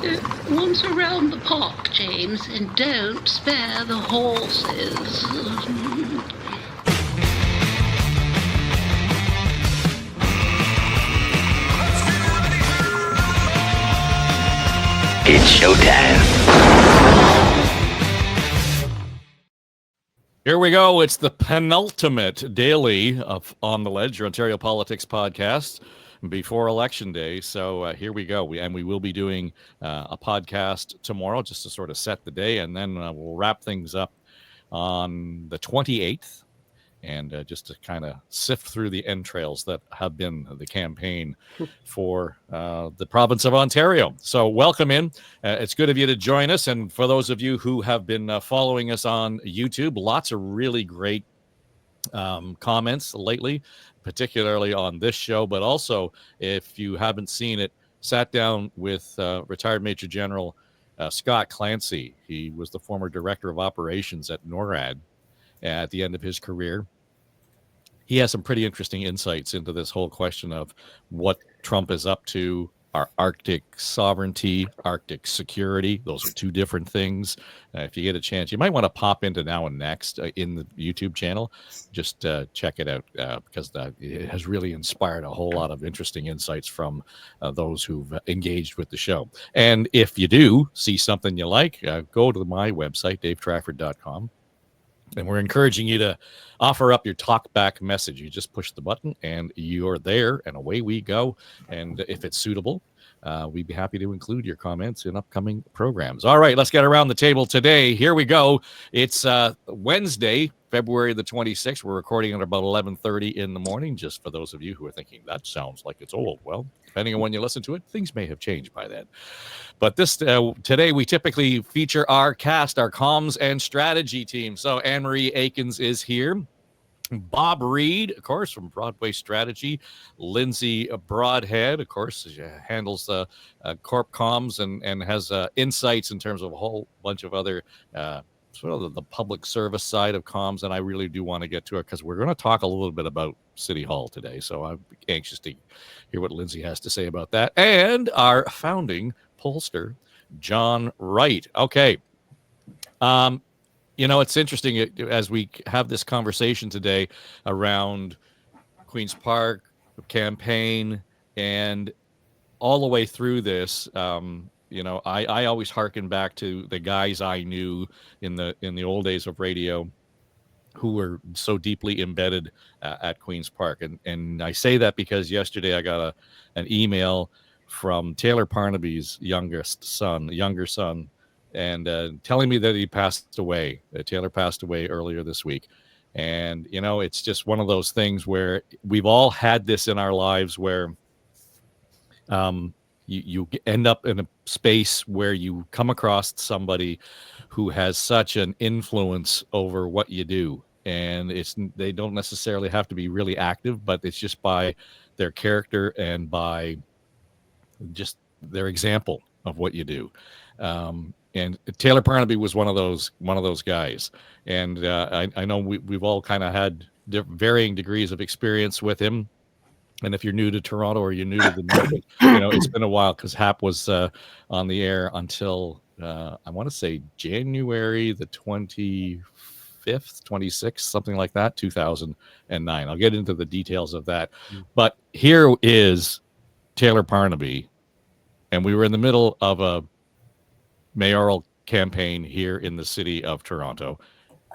Once around the park, James, and don't spare the horses. It's showtime. Here we go. It's the penultimate daily of On the Ledge, your Ontario Politics podcast before Election Day. So here we go. We will be doing a podcast tomorrow just to sort of set the day, and then we'll wrap things up on the 28th. And just to kind of sift through the entrails that have been the campaign for the province of Ontario. So welcome in. It's good of you to join us. And for those of you who have been following us on YouTube, lots of really great comments lately, particularly on this show. But also, if you haven't seen it, sat down with retired Major General Scott Clancy. He was the former Director of Operations at NORAD at the end of his career. He has some pretty interesting insights into this whole question of what Trump is up to, our Arctic sovereignty, Arctic security. Those are two different things. If you get a chance, you might want to pop into Now and Next in the YouTube channel. Just check it out because it has really inspired a whole lot of interesting insights from those who've engaged with the show. And if you do see something you like, go to my website, davetrafford.com. And we're encouraging you to offer up your talkback message. You just push the button and you're there, and away we go. And if it's suitable, we'd be happy to include your comments in upcoming programs. All right, let's get around the table today. Here we go. It's Wednesday, February the 26th. We're recording at about 11:30 in the morning, just for those of you who are thinking, that sounds like it's old. Well, depending on when you listen to it, things may have changed by then. But this today, we typically feature our cast, our comms and strategy team. So Anne-Marie Aikins is here. Bob Reid, of course, from Broadway Strategy. Lindsay Broadhead, of course, handles the corp comms and has insights in terms of a whole bunch of other sort of the public service side of comms. And I really do want to get to it because we're going to talk a little bit about City Hall today. So I'm anxious to hear what Lindsay has to say about that. And our founding pollster, John Wright. Okay. You know, it's interesting as we have this conversation today around Queen's Park campaign and all the way through this. You know, I always hearken back to the guys I knew in the old days of radio who were so deeply embedded at Queen's Park. And I say that because yesterday I got an email from Tayler Parnaby's younger son, and telling me that he passed away. Tayler passed away earlier this week. And, you know, it's just one of those things where we've all had this in our lives where you end up in a space where you come across somebody who has such an influence over what you do. And they don't necessarily have to be really active, but it's just by their character and by just their example of what you do. And Tayler Parnaby was one of those guys. And I know we've all kind of had varying degrees of experience with him. And if you're new to Toronto or you're new to the market, you know, it's been a while because Hap was on the air until I want to say January the 25th, 26th, something like that, 2009. I'll get into the details of that. But here is Tayler Parnaby, and we were in the middle of a mayoral campaign here in the city of Toronto.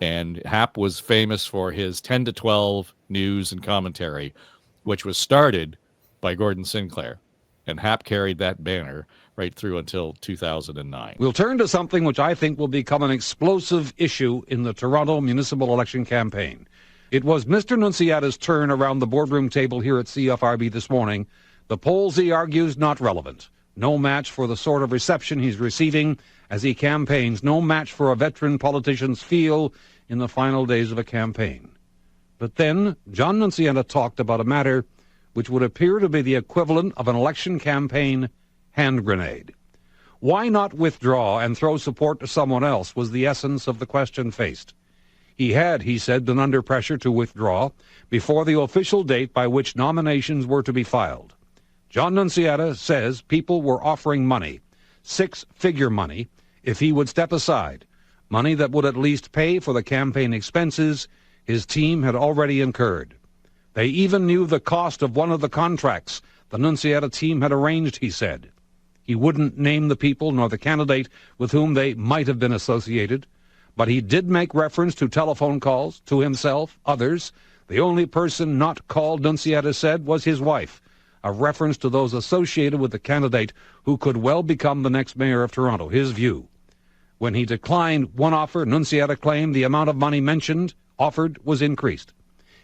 And Hap was famous for his 10 to 12 news and commentary, which was started by Gordon Sinclair. And Hap carried that banner right through until 2009. We'll turn to something which I think will become an explosive issue in the Toronto municipal election campaign. It was Mr. Nunziata's turn around the boardroom table here at CFRB this morning. The polls, he argues, not relevant. No match for the sort of reception he's receiving as he campaigns. No match for a veteran politician's feel in the final days of a campaign. But then John Nunziata talked about a matter which would appear to be the equivalent of an election campaign hand grenade. Why not withdraw and throw support to someone else was the essence of the question faced. He had, he said, been under pressure to withdraw before the official date by which nominations were to be filed. John Nunziata says people were offering money, six-figure money if he would step aside, money that would at least pay for the campaign expenses his team had already incurred. They even knew the cost of one of the contracts the Nunziata team had arranged, he said. He wouldn't name the people nor the candidate with whom they might have been associated, but he did make reference to telephone calls, to himself, others. The only person not called, Nunziata said, was his wife, a reference to those associated with the candidate who could well become the next mayor of Toronto, his view. When he declined one offer, Nunziata claimed the amount of money offered was increased.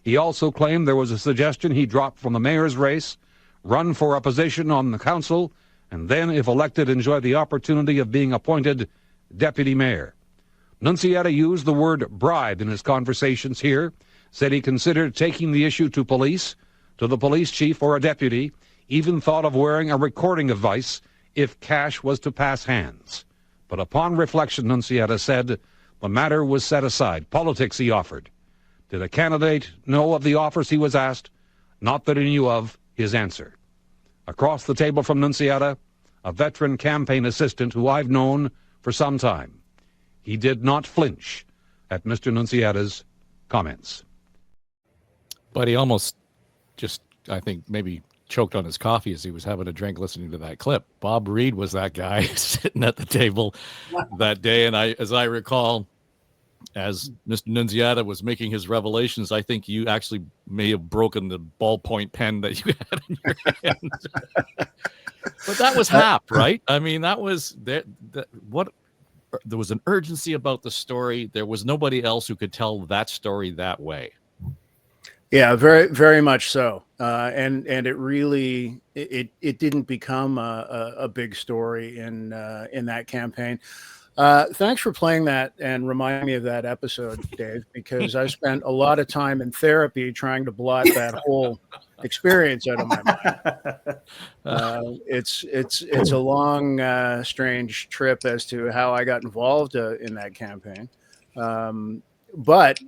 He also claimed there was a suggestion he drop from the mayor's race, run for a position on the council, and then, if elected, enjoy the opportunity of being appointed deputy mayor. Nunziata used the word bribe in his conversations here, said he considered taking the issue to the police chief or a deputy, even thought of wearing a recording device if cash was to pass hands. But upon reflection, Nunziata said, the matter was set aside. Politics, he offered. Did a candidate know of the offers he was asked? Not that he knew of his answer. Across the table from Nunziata, a veteran campaign assistant who I've known for some time. He did not flinch at Mr. Nunziata's comments. But he almost just, I think, maybe choked on his coffee as he was having a drink listening to that clip. Bob Reid was that guy sitting at the table that day. And as I recall, as Mr. Nunziata was making his revelations, I think you actually may have broken the ballpoint pen that you had in your hand. But that was Hap, right? I mean, that was there was an urgency about the story. There was nobody else who could tell that story that way. Yeah, very, very much so. And it really it didn't become a big story in that campaign. Thanks for playing that and reminding me of that episode, Dave, because I spent a lot of time in therapy trying to blot that whole experience out of my mind. It's a long, strange trip as to how I got involved in that campaign. But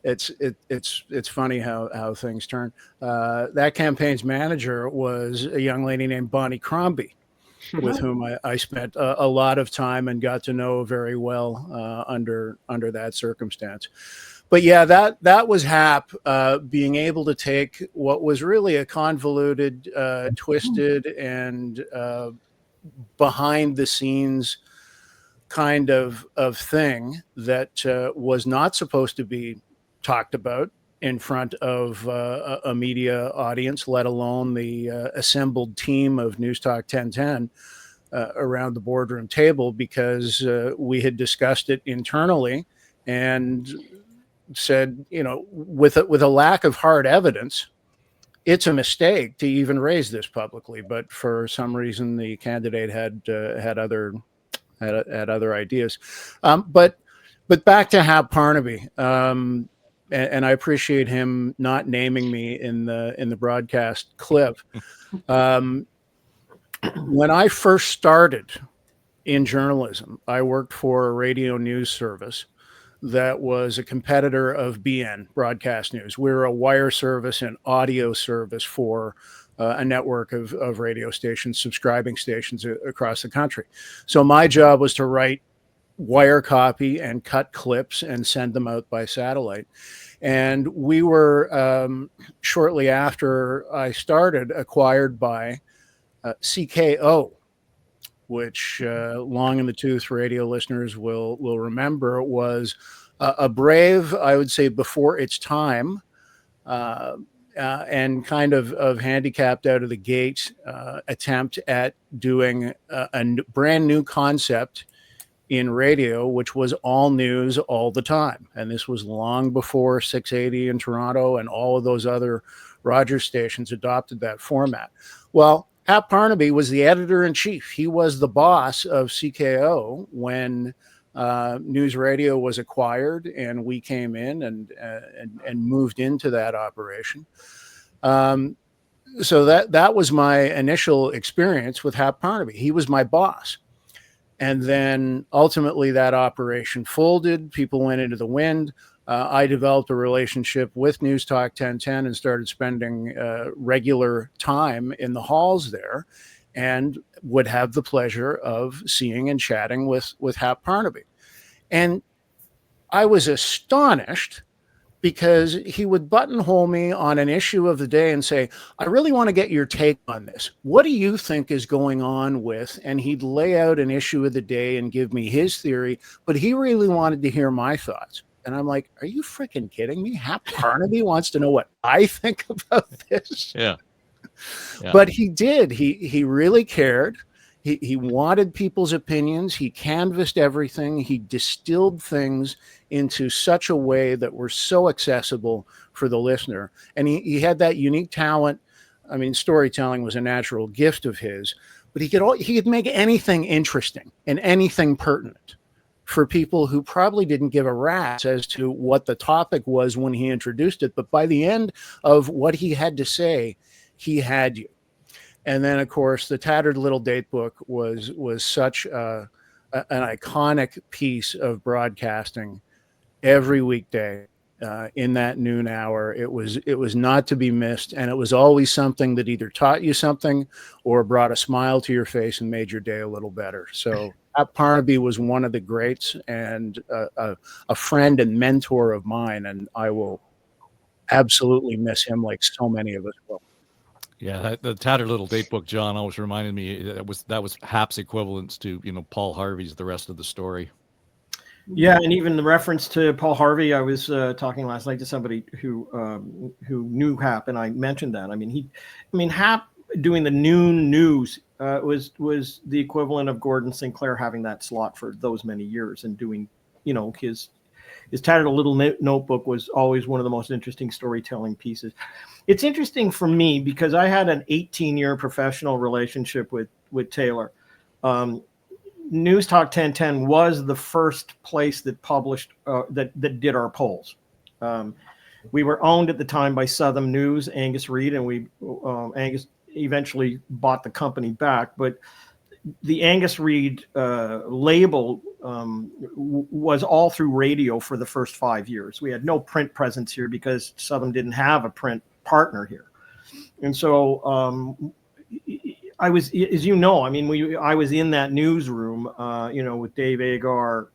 it's funny how things turn. That campaign's manager was a young lady named Bonnie Crombie, with whom I spent a lot of time and got to know very well under that circumstance. But yeah, that was Hap being able to take what was really a convoluted, twisted, and behind the scenes kind of thing that was not supposed to be talked about in front of a media audience, let alone the assembled team of News Talk 1010 around the boardroom table, because we had discussed it internally and said, with a lack of hard evidence, it's a mistake to even raise this publicly. But for some reason, the candidate had other ideas. But back to Hap Parnaby. And I appreciate him not naming me in the broadcast clip. When I first started in journalism, I worked for a radio news service that was a competitor of BN, Broadcast News. We're a wire service and audio service for a network of radio stations, subscribing stations across the country. So my job was to write wire copy and cut clips and send them out by satellite. And we were, shortly after I started, acquired by CKO, which long in the tooth radio listeners will remember was a brave, I would say, before its time, and kind of handicapped out of the gate attempt at doing a brand new concept in radio, which was all news all the time. And this was long before 680 in Toronto and all of those other Rogers stations adopted that format. Well, Hap Parnaby was the editor-in-chief. He was the boss of CKO when News Radio was acquired, and we came in and moved into that operation. So that was my initial experience with Hap Parnaby. He was my boss. And then ultimately that operation folded. People went into the wind. I developed a relationship with News Talk 1010 and started spending regular time in the halls there. and would have the pleasure of seeing and chatting with Hap Parnaby. And I was astonished because he would buttonhole me on an issue of the day and say, I really want to get your take on this. What do you think is going on with? And he'd lay out an issue of the day and give me his theory, but he really wanted to hear my thoughts. And I'm like, are you freaking kidding me? Hap Parnaby wants to know what I think about this. Yeah. But he did. He really cared. He wanted people's opinions. He canvassed everything. He distilled things into such a way that were so accessible for the listener. And he had that unique talent. I mean, storytelling was a natural gift of his, but he could make anything interesting and anything pertinent for people who probably didn't give a rat's as to what the topic was when he introduced it. But by the end of what he had to say, he had you. And then, of course, the Tattered Little Date Book was such an iconic piece of broadcasting every weekday in that noon hour. It was not to be missed, and it was always something that either taught you something or brought a smile to your face and made your day a little better. So Hap Parnaby was one of the greats and a friend and mentor of mine, and I will absolutely miss him like so many of us will. Yeah, the Tattered Little Date Book, John, always reminded me that was Hap's equivalence to Paul Harvey's The Rest of the Story. Yeah, and even the reference to Paul Harvey, I was talking last night to somebody who knew Hap, and I mentioned that. I mean, Hap doing the noon news was the equivalent of Gordon Sinclair having that slot for those many years and doing, his Tattered Little Notebook was always one of the most interesting storytelling pieces. It's interesting for me because I had an 18-year professional relationship with Tayler. News Talk 1010 was the first place that published that did our polls. We were owned at the time by Southern News, Angus Reid, and Angus eventually bought the company back. But the Angus Reid label was all through radio for the first 5 years. We had no print presence here because Southern didn't have a print partner here. And so I was, as you know, I was in that newsroom, with Dave Agar,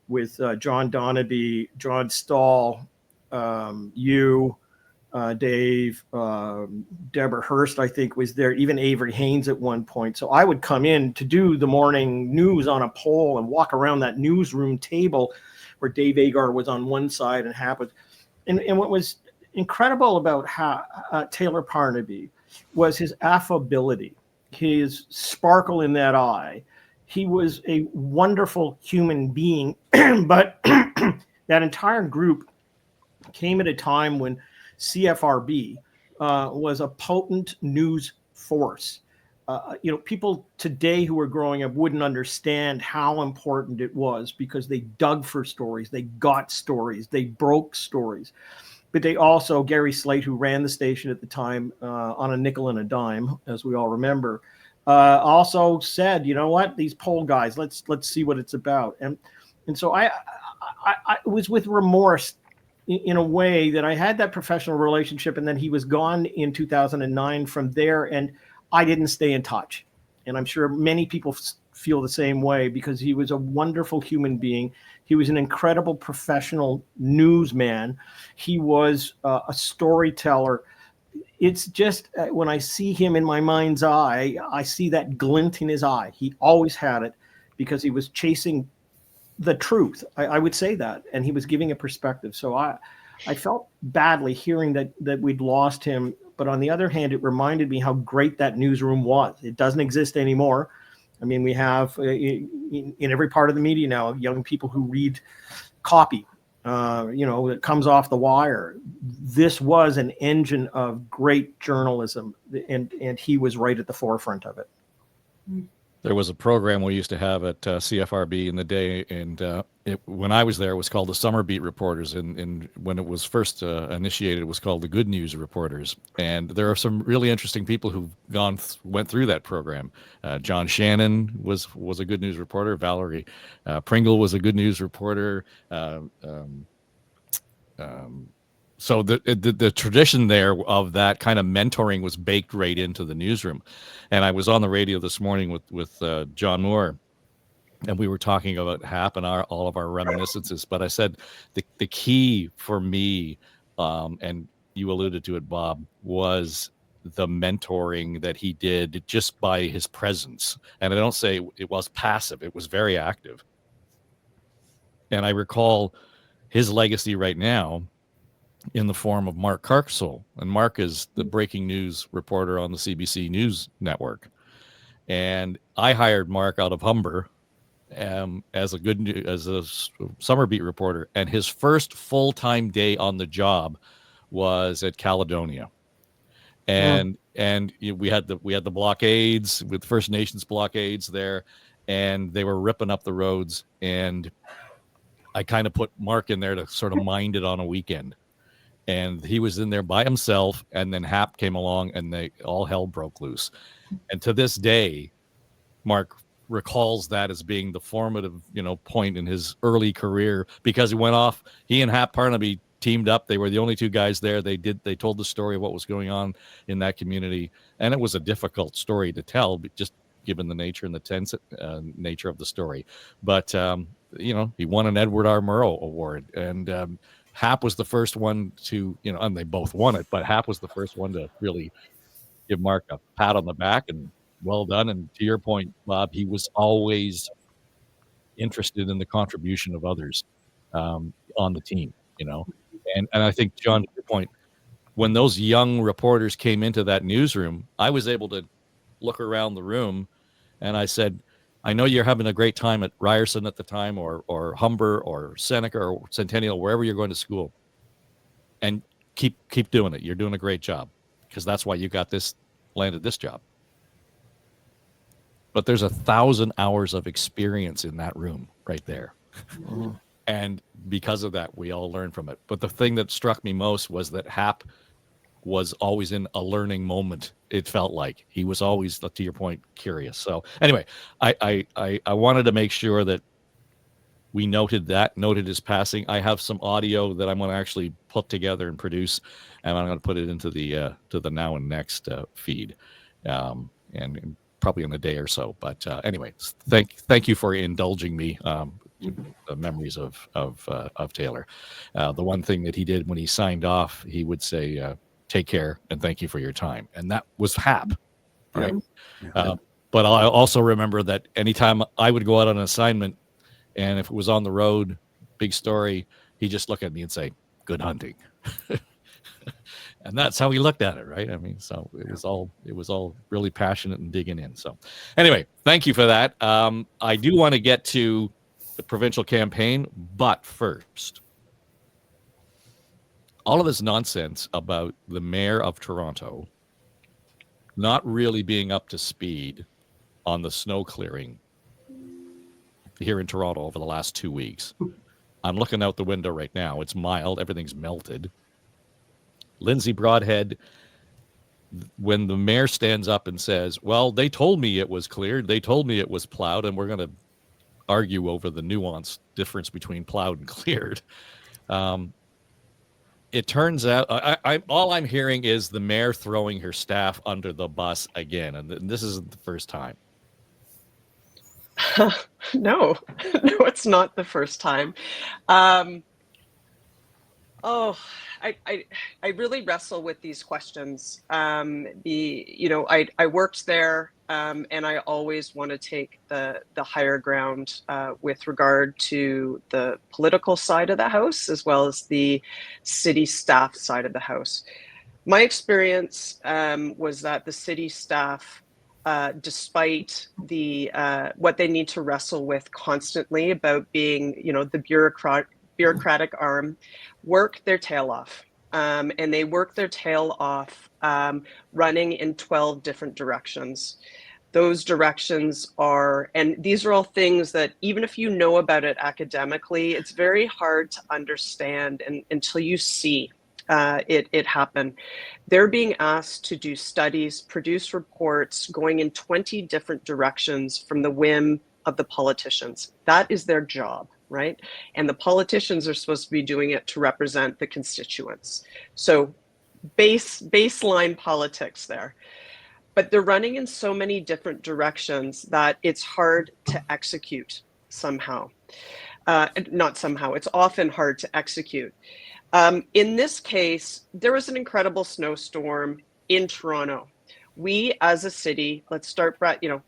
with John Donaby, John Stahl, Dave, Deborah Hurst, I think, was there, even Avery Haynes at one point. So I would come in to do the morning news on a pole and walk around that newsroom table where Dave Agar was on one side and Hap was. And what was incredible about Tayler Parnaby was his affability, his sparkle in that eye. He was a wonderful human being, but that entire group came at a time when CFRB was a potent news force. People today who are growing up wouldn't understand how important it was because they dug for stories, they got stories, they broke stories. But they also, Gary Slate, who ran the station at the time on a nickel and a dime, as we all remember, also said, you know what, these poll guys, let's see what it's about. And so I was with remorse in a way that I had that professional relationship, and then he was gone in 2009 from there, and I didn't stay in touch. And I'm sure many people feel the same way because he was a wonderful human being. He was an incredible professional newsman. He was a storyteller. It's just when I see him in my mind's eye, I see that glint in his eye. He always had it because he was chasing the truth. I would say that. And he was giving a perspective. So I felt badly hearing that we'd lost him. But on the other hand, it reminded me how great that newsroom was. It doesn't exist anymore. I mean, we have in every part of the media now, young people who read copy, that comes off the wire. This was an engine of great journalism, and he was right at the forefront of it. There was a program we used to have at CFRB in the day, and when I was there, it was called the Summer Beat Reporters, and when it was first initiated, it was called the Good News Reporters. And there are some really interesting people who went through that program. John Shannon was a Good News reporter. Valerie Pringle was a Good News reporter. So the tradition there of that kind of mentoring was baked right into the newsroom. And I was on the radio this morning with John Moore, and we were talking about Hap and all of our reminiscences. But I said the key for me, and you alluded to it, Bob, was the mentoring that he did just by his presence. And I don't say it was passive; it was very active. And I recall his legacy right now in the form of Mark Carksole. And Mark is the breaking news reporter on the CBC News Network. And I hired Mark out of Humber as a summer beat reporter. And his first full-time day on the job was at Caledonia. And we had the blockades with First Nations blockades there, and they were ripping up the roads. And I kind of put Mark in there to sort of mind it on a weekend. And he was in there by himself, and then Hap came along, and all hell broke loose. And to this day, Mark recalls that as being the formative, point in his early career, because he and Hap Parnaby teamed up. They were the only two guys there. They told the story of what was going on in that community, and it was a difficult story to tell, just given the nature and the tense nature of the story. But he won an Edward R. Murrow Award, and Hap was the first one to, and they both won it, but Hap was the first one to really give Mark a pat on the back and well done. And to your point, Bob, he was always interested in the contribution of others on the team, And I think, John, to your point, when those young reporters came into that newsroom, I was able to look around the room and I said, I know you're having a great time at Ryerson at the time, or Humber or Seneca or Centennial, wherever you're going to school, and keep doing it. You're doing a great job, because that's why you landed this job. But there's 1,000 hours of experience in that room right there. And because of that, we all learned from it. But the thing that struck me most was that Hap was always in a learning moment. It felt like he was always, to your point, curious. So anyway, I wanted to make sure that we noted his passing. I have some audio that I'm going to actually put together and produce, and I'm going to put it into the Now and Next feed, and probably in a day or so. But anyway, thank you for indulging me. The memories of Tayler. The one thing that he did when he signed off, he would say, take care and thank you for your time. And that was Hap, right? Yeah. But I also remember that anytime I would go out on an assignment, and if it was on the road, big story, he'd just look at me and say, good hunting. And that's how he looked at it, right? I mean, so it was all really passionate and digging in. So anyway, thank you for that. I do want to get to the provincial campaign, but first, all of this nonsense about the mayor of Toronto not really being up to speed on the snow clearing here in Toronto over the last 2 weeks. I'm looking out the window right now. It's mild. Everything's melted. Lindsay Broadhead, when the mayor stands up and says, well, they told me it was cleared, they told me it was plowed, and we're going to argue over the nuanced difference between plowed and cleared. It turns out all I'm hearing is the mayor throwing her staff under the bus again, and this isn't the first time. No, it's not the first time. I really wrestle with these questions. I worked there, and I always want to take the higher ground with regard to the political side of the house as well as the city staff side of the house. My experience was that the city staff, despite what they need to wrestle with constantly about being, the bureaucratic arm, work their tail off. And they work their tail off running in 12 different directions. Those directions and these are all things that even if you know about it academically, it's very hard to understand until you see it happen. They're being asked to do studies, produce reports going in 20 different directions from the whim of the politicians. That is their job. right? And the politicians are supposed to be doing it to represent the constituents. So baseline politics there. But they're running in so many different directions that it's hard to execute somehow. Not somehow, it's often hard to execute. In this case, there was an incredible snowstorm in Toronto. We as a city, let's start,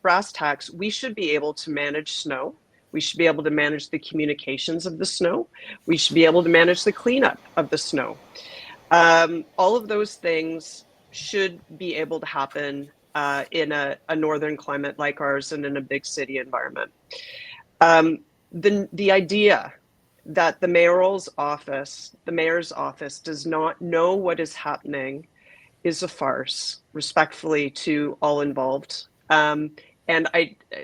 brass tacks, we should be able to manage snow. We should be able to manage the communications of the snow. We should be able to manage the cleanup of the snow. All of those things should be able to happen in a northern climate like ours and in a big city environment. The idea that the mayor's office does not know what is happening is a farce, respectfully to all involved. And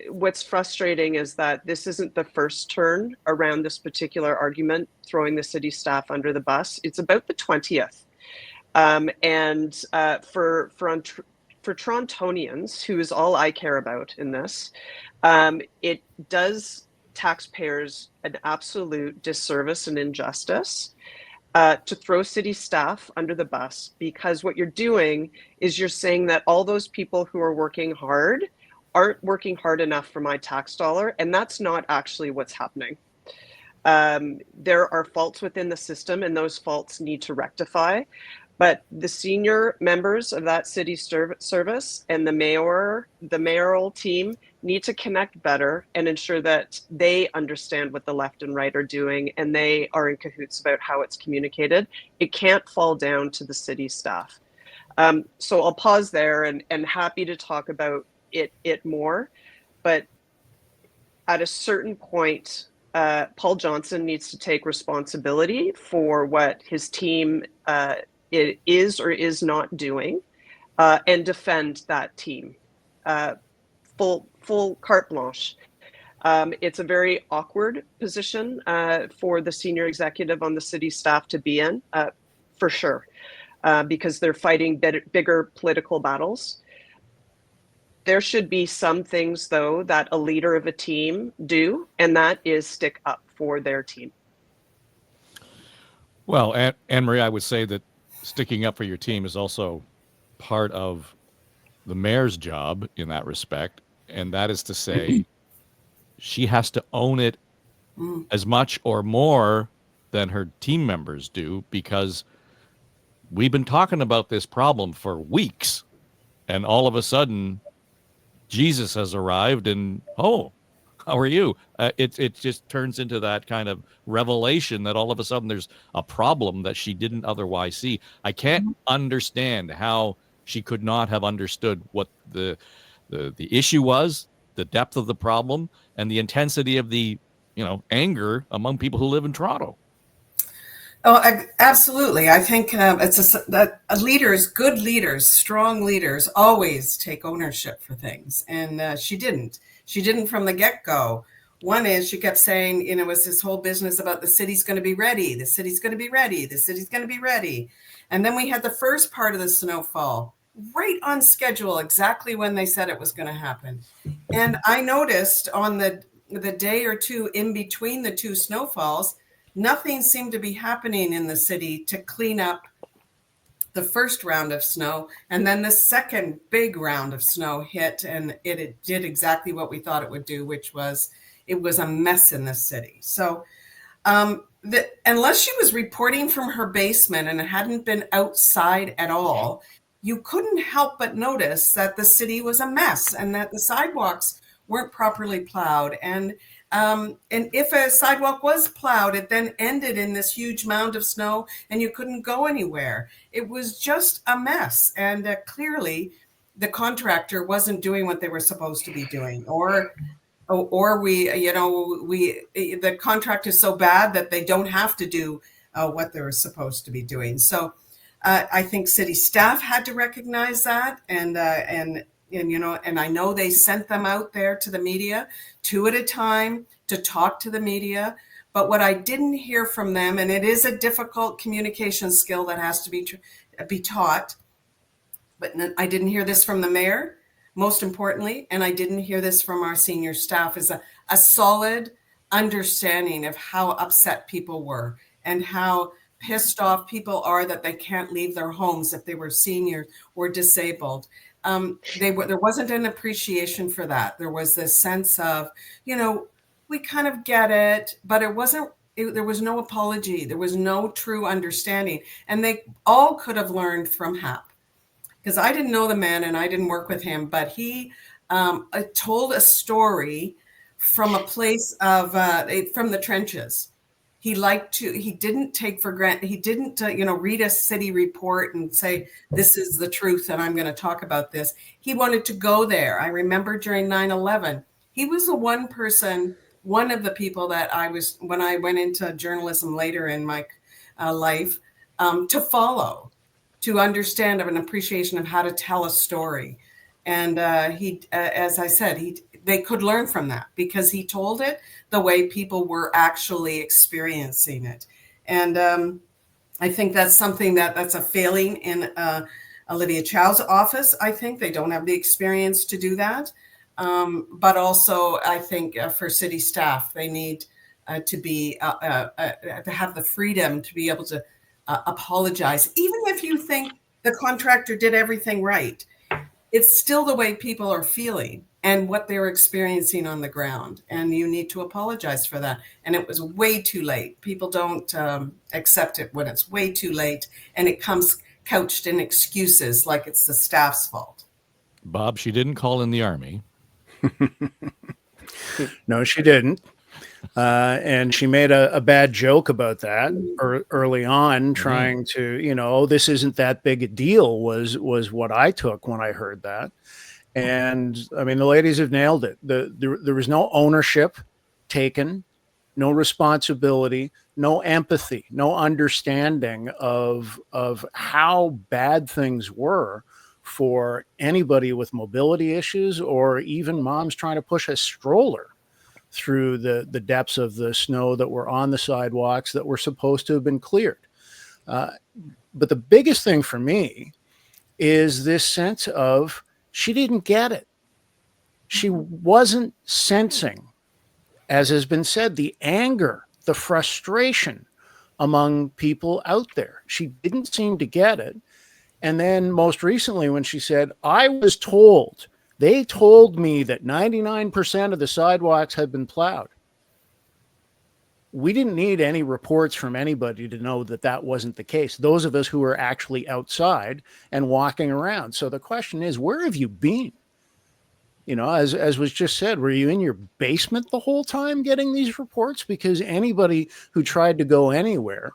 what's frustrating is that this isn't the first turn around this particular argument, throwing the city staff under the bus. It's about the 20th. For Torontonians, who is all I care about in this, it does taxpayers an absolute disservice and injustice to throw city staff under the bus, because what you're doing is you're saying that all those people who are working hard aren't working hard enough for my tax dollar, and that's not actually what's happening. There are faults within the system, and those faults need to rectify. But the senior members of that city service and the mayoral team need to connect better and ensure that they understand what the left and right are doing, and they are in cahoots about how it's communicated. It can't fall down to the city staff. So I'll pause there and happy to talk about it more. But at a certain point, Paul Johnson needs to take responsibility for what his team it is or is not doing, and defend that team. Full carte blanche. It's a very awkward position for the senior executive on the city staff to be in, for sure, because they're fighting bigger political battles. There should be some things, though, that a leader of a team do, and that is stick up for their team. Well, Anne-Marie, I would say that sticking up for your team is also part of the mayor's job in that respect, and that is to say she has to own it as much or more than her team members do, because we've been talking about this problem for weeks, and all of a sudden Jesus has arrived and, oh, how are you? It just turns into that kind of revelation that all of a sudden there's a problem that she didn't otherwise see. I can't understand how she could not have understood what the issue was, the depth of the problem, and the intensity of the anger among people who live in Toronto. Oh, absolutely. I think good leaders, strong leaders always take ownership for things. And she didn't. She didn't from the get-go. One is she kept saying, it was this whole business about the city's going to be ready. The city's going to be ready. The city's going to be ready. And then we had the first part of the snowfall right on schedule, exactly when they said it was going to happen. And I noticed on the day or two in between the two snowfalls, nothing seemed to be happening in the city to clean up the first round of snow. And then the second big round of snow hit, and it did exactly what we thought it would do, which was it was a mess in the city. So unless she was reporting from her basement and hadn't been outside at all, you couldn't help but notice that the city was a mess and that the sidewalks weren't properly plowed. And if a sidewalk was plowed, it then ended in this huge mound of snow and you couldn't go anywhere. It was just a mess. And clearly the contractor wasn't doing what they were supposed to be doing, or the contract is so bad that they don't have to do what they were supposed to be doing. So I think city staff had to recognize that, and I know they sent them out there to the media 2 at a time to talk to the media. But what I didn't hear from them, and it is a difficult communication skill that has to be taught, but I didn't hear this from the mayor, most importantly, and I didn't hear this from our senior staff, is a solid understanding of how upset people were and how pissed off people are that they can't leave their homes if they were seniors or disabled. There wasn't an appreciation for that. There was this sense of, we kind of get it, but there was no apology. There was no true understanding. And they all could have learned from Hap, because I didn't know the man and I didn't work with him, but he told a story from a place of from the trenches. He didn't take for granted. He didn't, read a city report and say, this is the truth and I'm going to talk about this. He wanted to go there. I remember during 9/11, he was the one of the people that when I went into journalism later in my life, to follow, to understand, of an appreciation of how to tell a story. And as I said, they could learn from that because he told it the way people were actually experiencing it. And I think that's something that's a failing in Olivia Chow's office. I think they don't have the experience to do that. But also, I think for city staff, they need to have the freedom to be able to apologize. Even if you think the contractor did everything right, it's still the way people are feeling and what they're experiencing on the ground. And you need to apologize for that. And it was way too late. People don't accept it when it's way too late. And it comes couched in excuses like it's the staff's fault. Bob, she didn't call in the Army. No, she didn't. And she made a bad joke about that early on, trying to, this isn't that big a deal was what I took when I heard that. And I mean, the ladies have nailed it. There was no ownership taken, no responsibility, no empathy, no understanding of how bad things were for anybody with mobility issues, or even moms trying to push a stroller through the depths of the snow that were on the sidewalks that were supposed to have been cleared. But the biggest thing for me is this sense of she didn't get it. She wasn't sensing, as has been said, the anger, the frustration among people out there. She didn't seem to get it. And then most recently when she said, they told me that 99% of the sidewalks had been plowed. We didn't need any reports from anybody to know that that wasn't the case. Those of us who were actually outside and walking around. So the question is, where have you been? As was just said, were you in your basement the whole time getting these reports? Because anybody who tried to go anywhere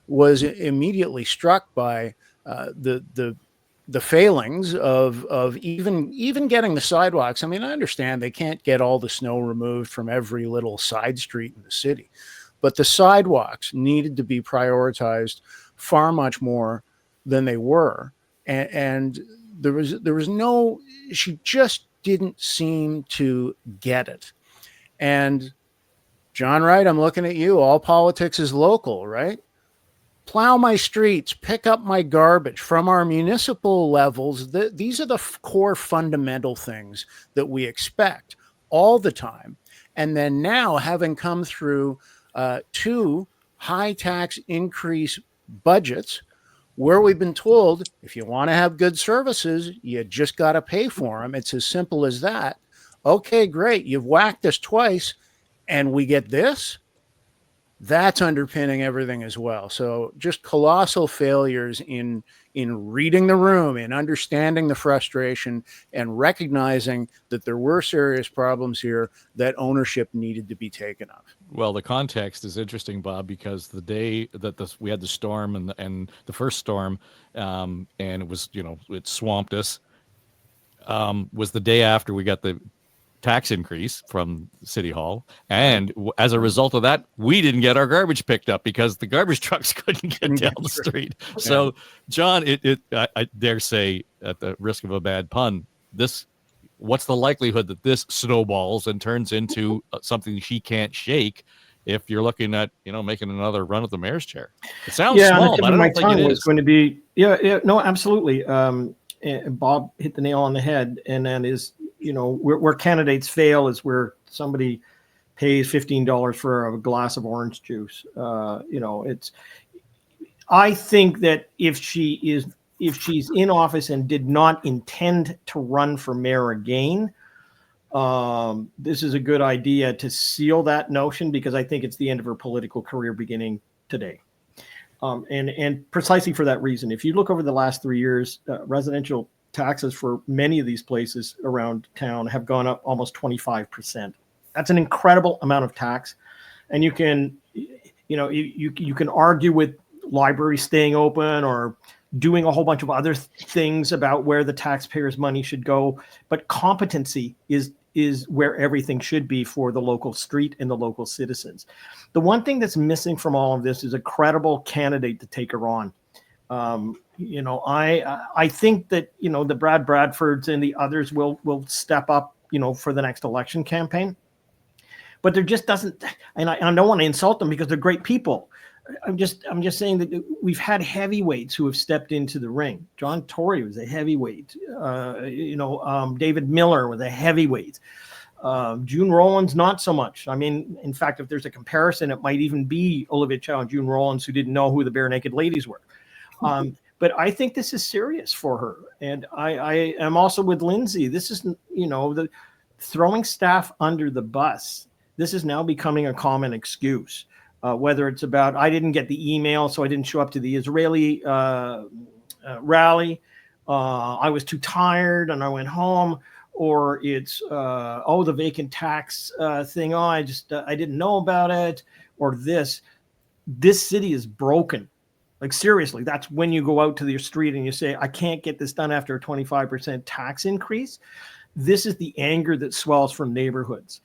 was immediately struck by the failings of even getting the sidewalks. I mean, I understand they can't get all the snow removed from every little side street in the city, but the sidewalks needed to be prioritized far much more than they were. And there was no, she just didn't seem to get it. And John Wright, I'm looking at you. All politics is local, right? Plow my streets, pick up my garbage from our municipal levels. These are the core fundamental things that we expect all the time. And then now, having come through 2 high tax increase budgets, where we've been told, if you want to have good services, you just got to pay for them. It's as simple as that. Okay, great. You've whacked us twice and we get this. That's underpinning everything as well. So just colossal failures in reading the room, in understanding the frustration, and recognizing that there were serious problems here that ownership needed to be taken of. Well, the context is interesting, Bob, because the day that we had the storm and the first storm, and it was, it swamped us, was the day after we got the tax increase from City Hall, and as a result of that, we didn't get our garbage picked up because the garbage trucks couldn't get down the street. So, John, I dare say, at the risk of a bad pun, what's the likelihood that this snowballs and turns into something she can't shake? If you're looking at making another run at the mayor's chair, it sounds small, but I don't think it is going to be. No, absolutely. Bob hit the nail on the head, and that is, where candidates fail is where somebody pays $15 for a glass of orange juice. I think that if she's in office and did not intend to run for mayor again, this is a good idea to seal that notion, because I think it's the end of her political career beginning today. And precisely for that reason, if you look over the last 3 years, residential taxes for many of these places around town have gone up almost 25%. That's an incredible amount of tax. And you can argue with libraries staying open or doing a whole bunch of other things about where the taxpayers' money should go. But competency is where everything should be for the local street and the local citizens. The one thing that's missing from all of this is a credible candidate to take her on. I think that, the Brad Bradfords and the others will step up, for the next election campaign. But there just doesn't, and I don't want to insult them because they're great people. I'm just saying that we've had heavyweights who have stepped into the ring. John Tory was a heavyweight. David Miller was a heavyweight. June Rowlands, not so much. I mean, in fact, if there's a comparison, it might even be Olivia Chow and June Rowlands, who didn't know who the Bare Naked Ladies were. But I think this is serious for her. And I am also with Lindsay. This is, the throwing staff under the bus. This is now becoming a common excuse. Whether it's about, I didn't get the email, so I didn't show up to the Israeli rally. I was too tired and I went home. Or it's, the vacant tax thing. I didn't know about it. Or this city is broken. Like, seriously, that's when you go out to the street and you say, I can't get this done after a 25% tax increase. This is the anger that swells from neighborhoods.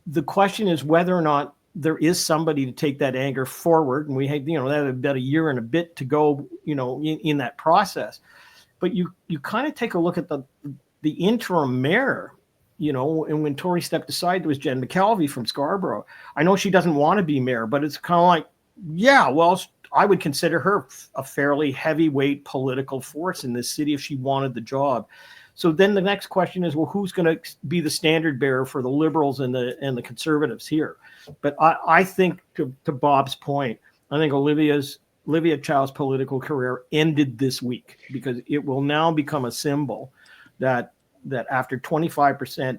The question is whether or not there is somebody to take that anger forward. And we had, that about a year and a bit to go, in that process. But you kind of take a look at the interim mayor, and when Tory stepped aside, there was Jen McKelvey from Scarborough. I know she doesn't want to be mayor, but it's kind of like, yeah, well, I would consider her a fairly heavyweight political force in this city if she wanted the job. So then the next question is, well, who's going to be the standard bearer for the Liberals and the Conservatives here? But I think, to Bob's point, I think Olivia Chow's political career ended this week, because it will now become a symbol that after 25%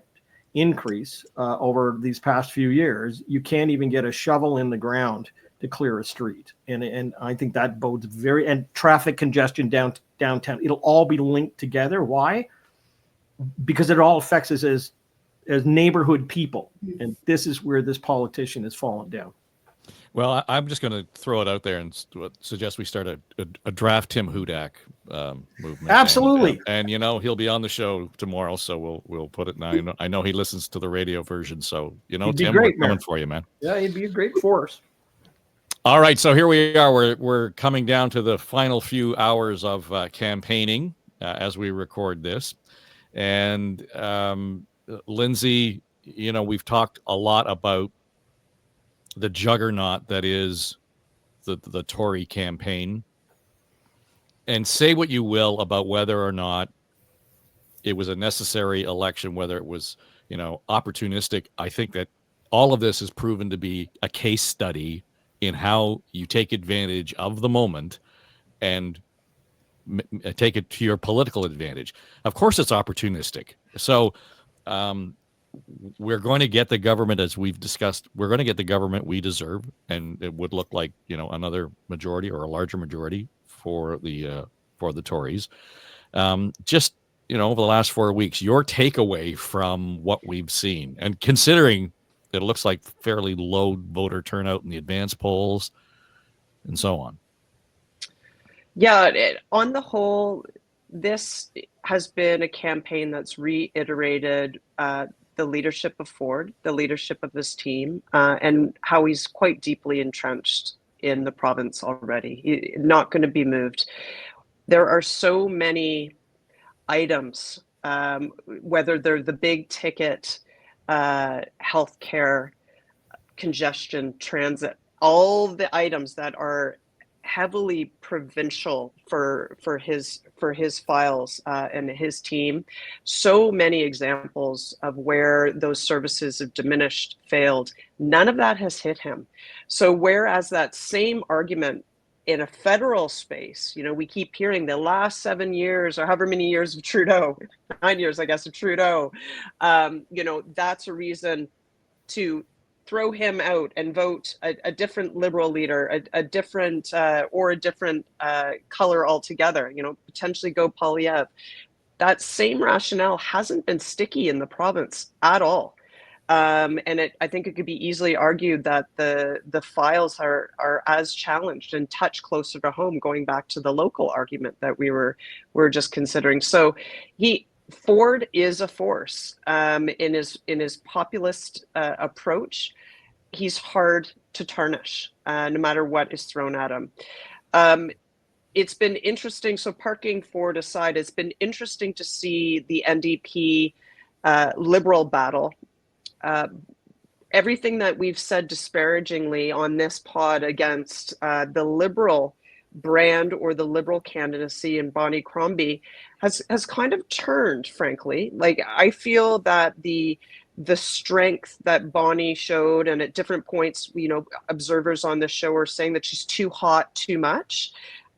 increase over these past few years, you can't even get a shovel in the ground to clear a street. And I think that bodes and traffic congestion downtown, it'll all be linked together. Why? Because it all affects us as neighborhood people. And this is where this politician has fallen down. Well, I'm just going to throw it out there and suggest we start a draft Tim Hudak movement. Absolutely. And he'll be on the show tomorrow, so we'll put it now. I know he listens to the radio version, so Tim, we're coming for you, man. Yeah, he'd be a great force. All right, so here we are. We're coming down to the final few hours of campaigning as we record this. And Lindsay, we've talked a lot about the juggernaut that is the Tory campaign. And say what you will about whether or not it was a necessary election, whether it was, opportunistic. I think that all of this has proven to be a case study in how you take advantage of the moment and take it to your political advantage. Of course, it's opportunistic. So we're going to get the government, as we've discussed, we're going to get the government we deserve. And it would look like, another majority or a larger majority for the Tories. Just, over the last 4 weeks, your takeaway from what we've seen, and considering it looks like fairly low voter turnout in the advance polls and so on. Yeah, on the whole, this has been a campaign that's reiterated the leadership of Ford, the leadership of this team, and how he's quite deeply entrenched in the province already. Not going to be moved. There are so many items, whether they're the big ticket, healthcare, congestion, transit, all the items that are heavily provincial for his files and his team. So many examples of where those services have diminished, failed. None of that has hit him. So whereas that same argument in a federal space, we keep hearing the last 7 years or however many years of Trudeau, 9 years, I guess, of Trudeau, that's a reason to throw him out and vote a different Liberal leader, a different color altogether, potentially go Polyev. That same rationale hasn't been sticky in the province at all. And I think it could be easily argued that the files are as challenged and touch closer to home, going back to the local argument that we were just considering. So Ford is a force in his populist approach. He's hard to tarnish, no matter what is thrown at him. It's been interesting. So parking Ford aside, it's been interesting to see the NDP Liberal battle. Everything that we've said disparagingly on this pod against the Liberal brand or the Liberal candidacy in Bonnie Crombie has kind of turned, frankly. Like, I feel that the strength that Bonnie showed, and at different points, observers on the show are saying that she's too hot, too much.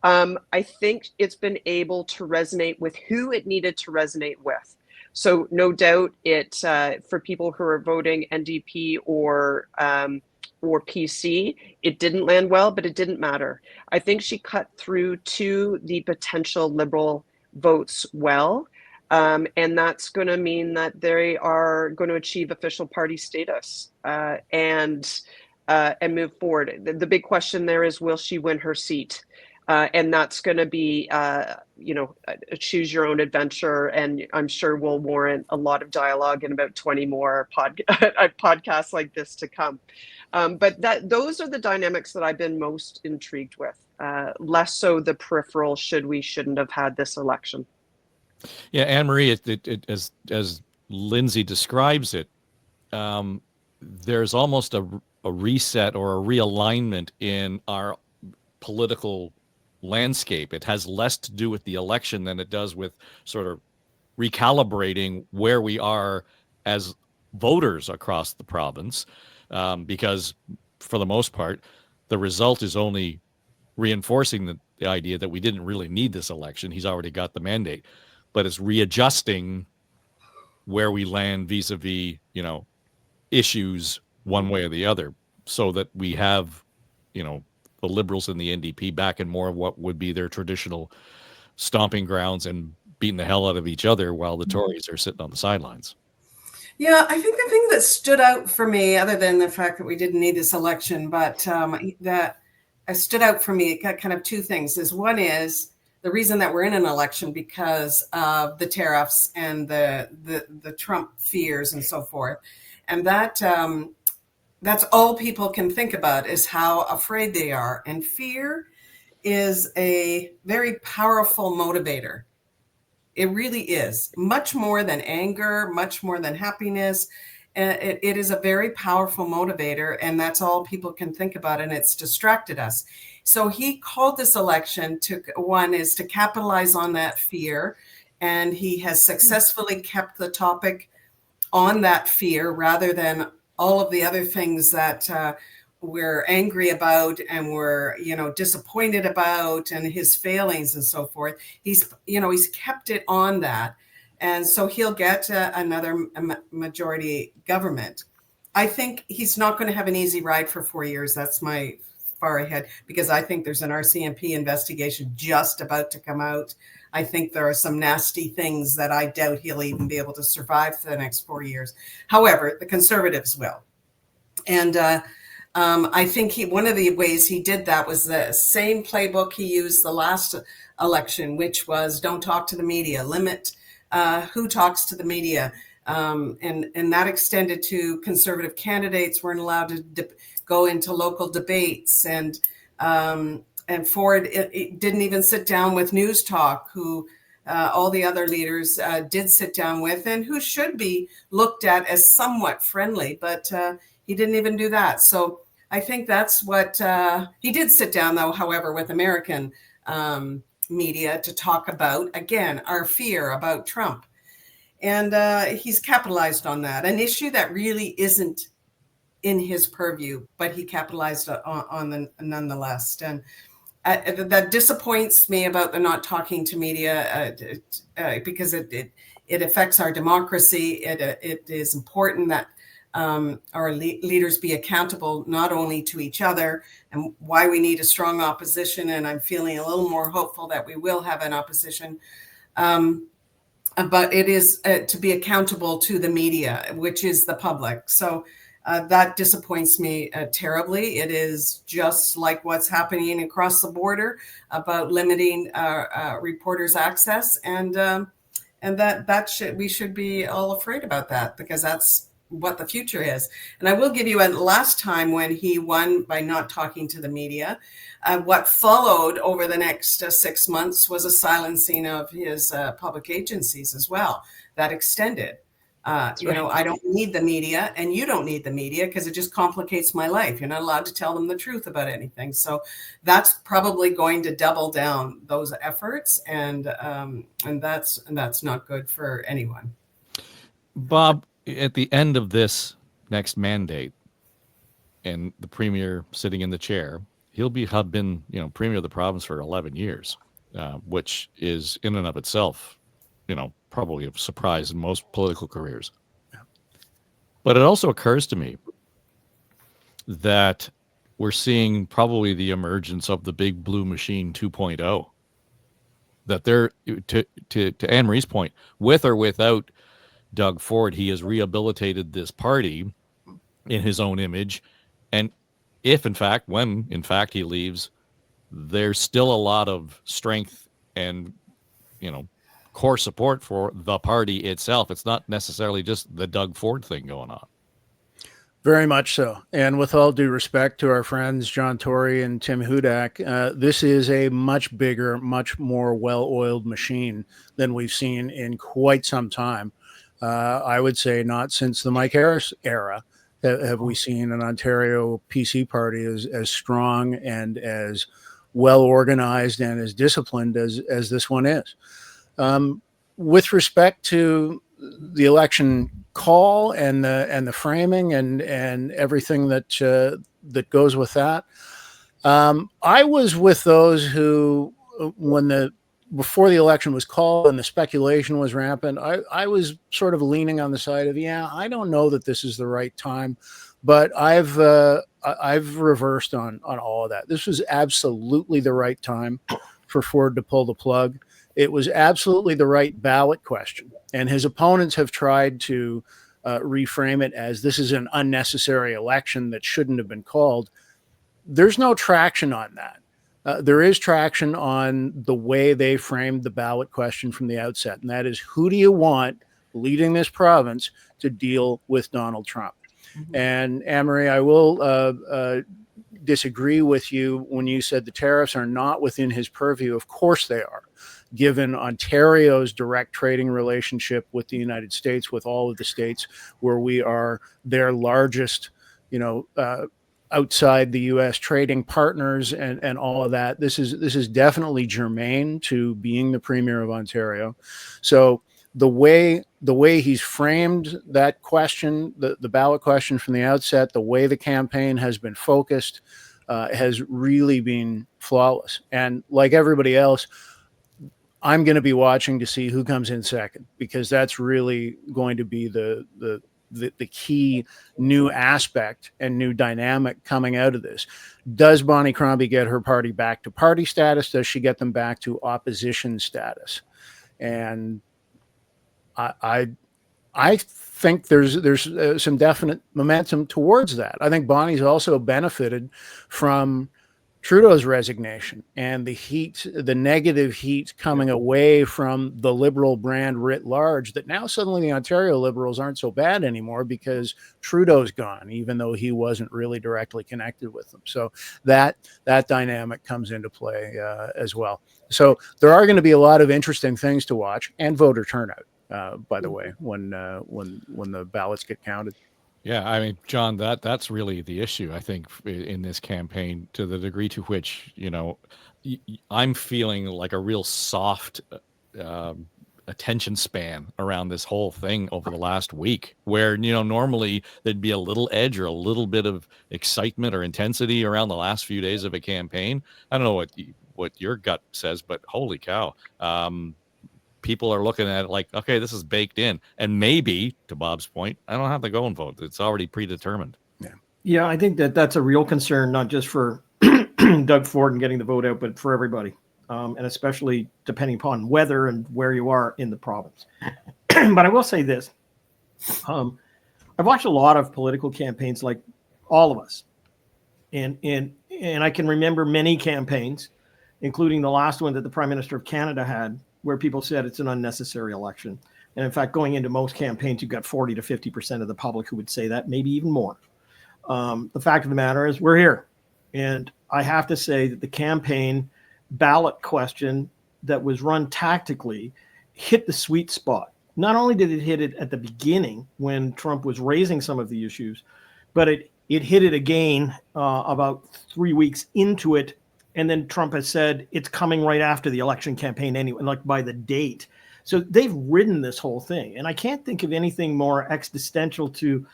I think it's been able to resonate with who it needed to resonate with. So no doubt for people who are voting NDP or PC, it didn't land well, but it didn't matter. I think she cut through to the potential Liberal votes well. And that's going to mean that they are going to achieve official party status and move forward. The big question there is, will she win her seat? And that's going to be, a choose your own adventure, and I'm sure will warrant a lot of dialogue and about 20 more podcasts like this to come. But those are the dynamics that I've been most intrigued with, less so the peripheral should we, shouldn't have had this election. Yeah, Anne-Marie, as Lindsay describes it, there's almost a reset or a realignment in our political landscape. It has less to do with the election than it does with sort of recalibrating where we are as voters across the province, because for the most part, the result is only reinforcing the idea that we didn't really need this election. He's already got the mandate, but it's readjusting where we land vis-a-vis, issues one way or the other, so that we have, the Liberals and the NDP back in more of what would be their traditional stomping grounds and beating the hell out of each other while the Tories are sitting on the sidelines. Yeah, I think the thing that stood out for me, other than the fact that we didn't need this election, but that stood out for me, kind of two things. One is the reason that we're in an election because of the tariffs and the Trump fears and so forth. And that's all people can think about, is how afraid they are. And fear is a very powerful motivator. It really is, much more than anger, much more than happiness. It is a very powerful motivator, and that's all people can think about, and it's distracted us. So he called this election to capitalize on that fear, and he has successfully kept the topic on that fear rather than all of the other things that we're angry about and we're disappointed about, and his failings and so forth. He's kept it on that, and so he'll get another majority government. I think he's not going to have an easy ride for 4 years. That's my far ahead, because I think there's an RCMP investigation just about to come out. I think there are some nasty things that I doubt he'll even be able to survive for the next 4 years. However, the Conservatives will. And I think one of the ways he did that was the same playbook he used the last election, which was don't talk to the media, limit who talks to the media. And that extended to Conservative candidates weren't allowed to go into local debates. And Ford it didn't even sit down with News Talk, who all the other leaders did sit down with, and who should be looked at as somewhat friendly, but he didn't even do that. So I think that's what he did sit down, though, however, with American media to talk about, again, our fear about Trump. And he's capitalized on that, an issue that really isn't in his purview, but he capitalized on the nonetheless. And that disappoints me about the not talking to media because it affects our democracy. It is important that our leaders be accountable not only to each other, and why we need a strong opposition. And I'm feeling a little more hopeful that we will have an opposition. But it is to be accountable to the media, which is the public. So that disappoints me terribly. It is just like what's happening across the border about limiting reporters' access, and that we should be all afraid about that, because that's what the future is. And I will give you a last time when he won by not talking to the media. What followed over the next 6 months was a silencing of his public agencies as well. That extended. I don't need the media, and you don't need the media, because it just complicates my life. You're not allowed to tell them the truth about anything. So that's probably going to double down those efforts, and that's not good for anyone. Bob, at the end of this next mandate, and the premier sitting in the chair, he'll have been premier of the province for 11 years, which is in and of itself, probably a surprise in most political careers. Yeah. But it also occurs to me that we're seeing probably the emergence of the big blue machine 2.0. That they're, to Anne Marie's point, with or without Doug Ford, he has rehabilitated this party in his own image. And when in fact he leaves, there's still a lot of strength and, core support for the party itself. It's not necessarily just the Doug Ford thing going on. Very much so. And with all due respect to our friends John Tory and Tim Hudak, this is a much bigger, much more well-oiled machine than we've seen in quite some time. I would say not since the Mike Harris era have we seen an Ontario PC party as strong and as well-organized and as disciplined as this one is. With respect to the election call and the framing and everything that goes with that, I was with those who, before the election was called and the speculation was rampant, I was sort of leaning on the side of, I don't know that this is the right time, but I've reversed on all of that. This was absolutely the right time for Ford to pull the plug. It was absolutely the right ballot question. And his opponents have tried to reframe it as this is an unnecessary election that shouldn't have been called. There's no traction on that. There is traction on the way they framed the ballot question from the outset. And that is, who do you want leading this province to deal with Donald Trump? Mm-hmm. And Anne-Marie, I will disagree with you when you said the tariffs are not within his purview. Of course they are, given Ontario's direct trading relationship with the United States, with all of the states where we are their largest, outside the U.S. trading partners and all of that. This is definitely germane to being the Premier of Ontario. So the way he's framed that question, the ballot question from the outset, the way the campaign has been focused, has really been flawless. And like everybody else, I'm going to be watching to see who comes in second, because that's really going to be the key new aspect and new dynamic coming out of this. Does Bonnie Crombie get her party back to party status? Does she get them back to opposition status? And I think there's some definite momentum towards that. I think Bonnie's also benefited from Trudeau's resignation and the negative heat coming away from the Liberal brand writ large, that now suddenly the Ontario Liberals aren't so bad anymore because Trudeau's gone, even though he wasn't really directly connected with them. So that dynamic comes into play as well. So there are going to be a lot of interesting things to watch, and voter turnout, by the way, when the ballots get counted. Yeah, I mean, John, that's really the issue, I think, in this campaign, to the degree to which, I'm feeling like a real soft attention span around this whole thing over the last week, where, normally there'd be a little edge or a little bit of excitement or intensity around the last few days of a campaign. I don't know what your gut says, but holy cow. People are looking at it like, okay, this is baked in. And maybe, to Bob's point, I don't have to go and vote. It's already predetermined. Yeah, I think that's a real concern, not just for Doug Ford and getting the vote out, but for everybody, and especially depending upon weather and where you are in the province. But I will say this. I've watched a lot of political campaigns, like all of us. And I can remember many campaigns, including the last one that the Prime Minister of Canada had, where people said it's an unnecessary election. And in fact, going into most campaigns, you've got 40 to 50% of the public who would say that, maybe even more. The fact of the matter is we're here. And I have to say that the campaign ballot question that was run tactically hit the sweet spot. Not only did it hit it at the beginning when Trump was raising some of the issues, but it hit it again about 3 weeks into it. And then Trump has said it's coming right after the election campaign anyway, like by the date. So they've ridden this whole thing. And I can't think of anything more existential to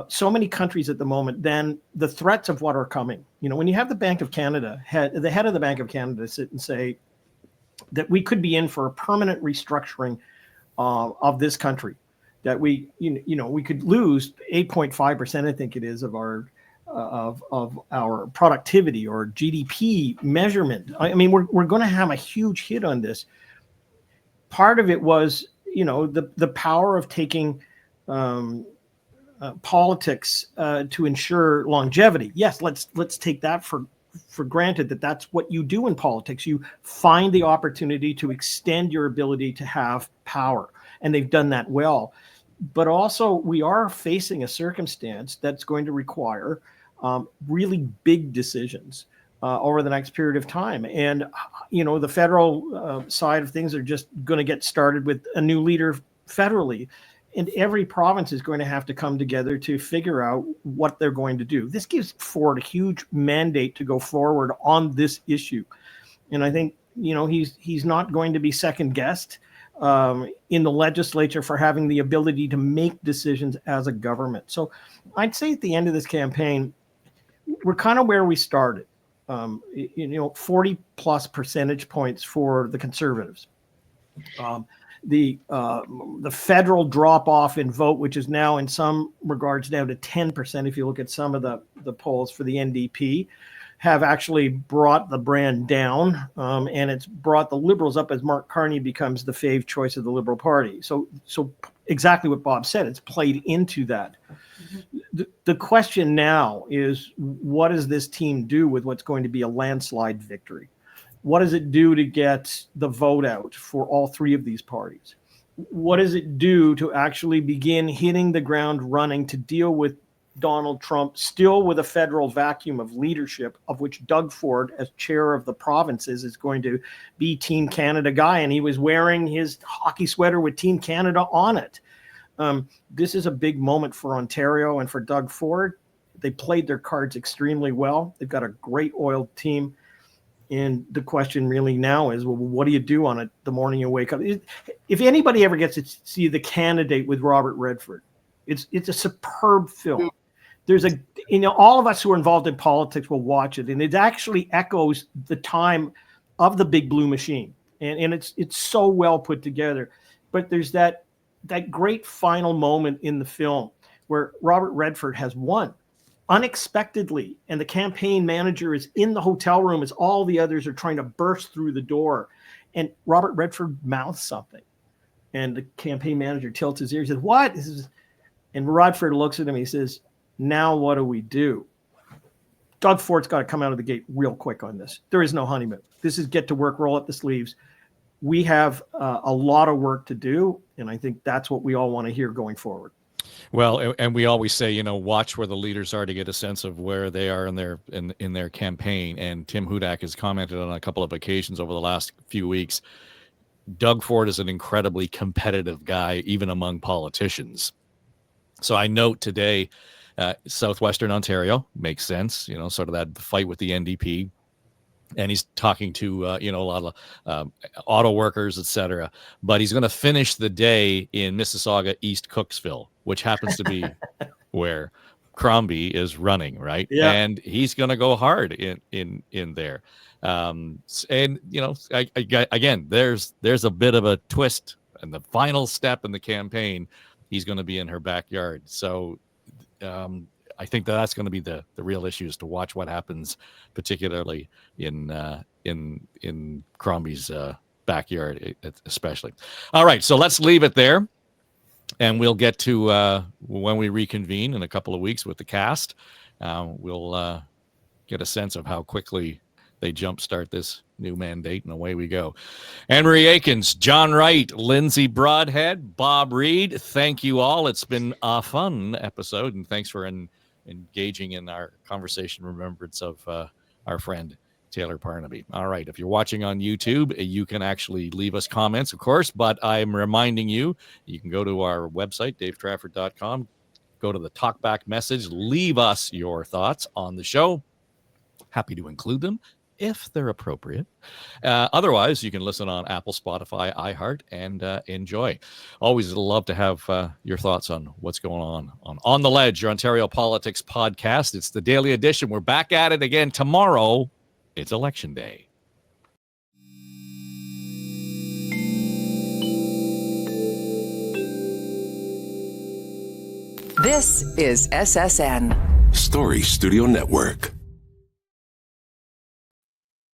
so many countries at the moment than the threats of what are coming. When you have the Bank of Canada, the head of the Bank of Canada sit and say that we could be in for a permanent restructuring of this country, that we could lose 8.5%, I think it is, of our productivity or GDP measurement. I mean, we're going to have a huge hit on this. Part of it was, the power of taking politics to ensure longevity. Yes, let's take that for granted, that's what you do in politics. You find the opportunity to extend your ability to have power, and they've done that well. But also, we are facing a circumstance that's going to require really big decisions over the next period of time. And, the federal side of things are just going to get started with a new leader federally. And every province is going to have to come together to figure out what they're going to do. This gives Ford a huge mandate to go forward on this issue. And I think, he's not going to be second guessed in the legislature for having the ability to make decisions as a government. So I'd say at the end of this campaign, we're kind of where we started, 40 plus percentage points for the Conservatives. The federal drop off in vote, which is now in some regards down to 10%, if you look at some of the polls for the NDP, have actually brought the brand down, and it's brought the Liberals up as Mark Carney becomes the fave choice of the Liberal Party. So exactly what Bob said, it's played into that. Mm-hmm. The question now is, what does this team do with what's going to be a landslide victory? What does it do to get the vote out for all three of these parties? What does it do to actually begin hitting the ground running to deal with Donald Trump, still with a federal vacuum of leadership, of which Doug Ford, as chair of the provinces, is going to be Team Canada guy, and he was wearing his hockey sweater with Team Canada on it. This is a big moment for Ontario and for Doug Ford. They played their cards extremely well. They've got a great oiled team. And the question really now is, well, what do you do on it the morning you wake up? If anybody ever gets to see The Candidate with Robert Redford, it's a superb film. There's all of us who are involved in politics will watch it, and it actually echoes the time of the Big Blue Machine, and it's so well put together. But there's that great final moment in the film where Robert Redford has won unexpectedly, and the campaign manager is in the hotel room as all the others are trying to burst through the door, and Robert Redford mouths something, and the campaign manager tilts his ear. He says, "What?" And Redford looks at him. He says, "Now what do we do?" Doug Ford's got to come out of the gate real quick on this. There is no honeymoon. This is get to work, roll up the sleeves. We have a lot of work to do, and I think that's what we all want to hear going forward. Well, and we always say, watch where the leaders are to get a sense of where they are in their campaign. And Tim Hudak has commented on a couple of occasions over the last few weeks. Doug Ford is an incredibly competitive guy, even among politicians. So I note today, Southwestern Ontario makes sense, sort of that fight with the NDP. And he's talking to, a lot of auto workers, et cetera. But he's going to finish the day in Mississauga, East Cooksville, which happens to be where Crombie is running, right? Yeah. And he's going to go hard in there. Again, there's a bit of a twist, and the final step in the campaign, he's going to be in her backyard. So I think that's going to be the real issue, is to watch what happens, particularly in Crombie's backyard, especially. All right, so let's leave it there, and we'll get to when we reconvene in a couple of weeks with the cast. We'll get a sense of how quickly they jumpstart this new mandate, and away we go. Anne-Marie Aikins, John Wright, Lindsay Broadhead, Bob Reid, thank you all. It's been a fun episode, and thanks for engaging in our conversation remembrance of our friend Tayler Parnaby. All right, if you're watching on YouTube, you can actually leave us comments, of course, but I'm reminding you, you can go to our website, davetrafford.com, go to the talkback message, leave us your thoughts on the show. Happy to include them if they're appropriate. Otherwise, you can listen on Apple, Spotify, iHeart, and enjoy. Always love to have your thoughts on what's going on the Ledge, your Ontario Politics podcast. It's the daily edition. We're back at it again tomorrow. It's Election Day. This is SSN. Story Studio Network.